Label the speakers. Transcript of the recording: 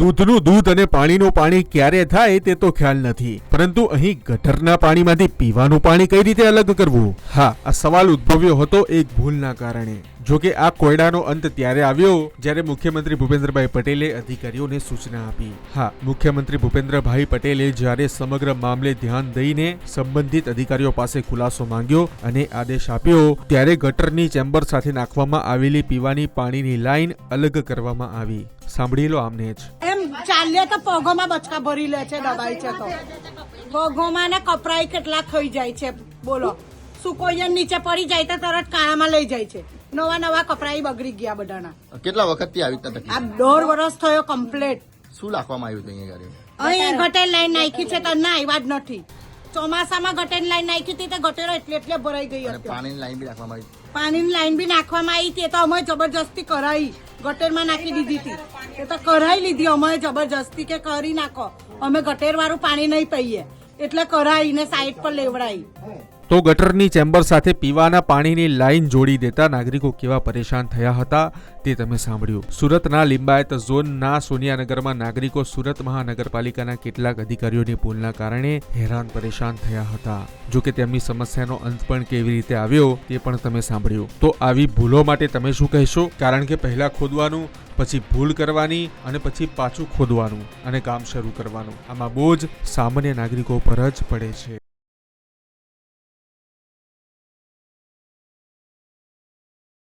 Speaker 1: દૂધનું દૂધ અને પાણીનું પાણી ક્યારે થાય તે તો ખ્યાલ નથી, પરંતુ અહીં ગટરના પાણીમાંથી પીવાનું પાણી કઈ રીતે અલગ કરવું? હા, આ સવાલ ઉદ્ભવ્યો હતો એક ભૂલના કારણે. જો કે આ કોયડાનો અંત ત્યારે આવ્યો જ્યારે મુખ્યમંત્રી ભૂપેન્દ્રભાઈ પટેલે અધિકારીઓને સૂચના આપી. હા, મુખ્યમંત્રી ભૂપેન્દ્રભાઈ પટેલે જ્યારે સમગ્ર મામલે ધ્યાન દઈને સંબંધિત અધિકારીઓ પાસે ખુલાસો માંગ્યો અને આદેશ આપ્યો, ત્યારે ગટરની ચેમ્બર સાથે નાખવામાં આવેલી પીવાની પાણીની લાઈન અલગ કરવામાં આવી. સાંભળી લો આમને જ.
Speaker 2: એમ ચાલ્યા તો પગોમાં બચકા ભરી લે છે, દબાઈ છે તો પગોમાં ને કપરાઈ કેટલા થઈ જાય છે. બોલો, સુકોયન નીચે પડી જાય તો તરત કાણામાં લઈ જાય છે. નવા કપરાઈ બગડી ગયા બધાના.
Speaker 3: કેટલા વખતથી આવી તકલીફ?
Speaker 2: આ 1.5 વર્ષ થયો કમ્પ્લીટ.
Speaker 3: શું નાખવામાં આવ્યું હતું અહીંયા ગાડી?
Speaker 2: અહીં ગટેર લાઈન નાખી છે તો ના આવ્યા જ નથી. ચોમાસામાં ગટેર લાઈન નાખી હતી તો ગટેરો એટલે ભરાઈ ગઈ હતી.
Speaker 3: પાણીની લાઈન બી નાખવામાં આવી?
Speaker 2: પાણીની લાઈન બી નાખવામાં આવી હતી, તો અમે જબરજસ્તી કરાઈ. ગટેરમાં નાખી દીધી હતી, એ તો કરાઈ લીધી અમે જબરજસ્તી કે કરી નાખો, અમે ગટેર વાળું પાણી નહીં પીએ એટલે કરાઈ ને સાઈડ પર લેવડાઈ.
Speaker 1: તો ગટરની ચેમ્બર સાથે પીવાના પાણીની લાઈન જોડી દેતા નાગરિકો કેવા પરેશાન થયા હતા તે તમે સાંભળ્યું. સુરતના લિંબાયત ઝોનના સોનિયાનગરમાં નાગરિકો સુરત મહાનગરપાલિકાના કેટલાક અધિકારીઓની ભૂલના કારણે હેરાન પરેશાન થયા હતા. જો કે તેમની સમસ્યાનો અંત પણ કેવી રીતે આવ્યો તે પણ તમે સાંભળ્યું. તો આવી ભૂલો માટે તમે શું કહેશો? કારણ કે પહેલા ખોદવાનું, પછી ભૂલ કરવાની અને પછી પાછું ખોદવાનું અને કામ શરૂ કરવાનું, આમાં બોજ સામાન્ય નાગરિકો પર જ પડે છે.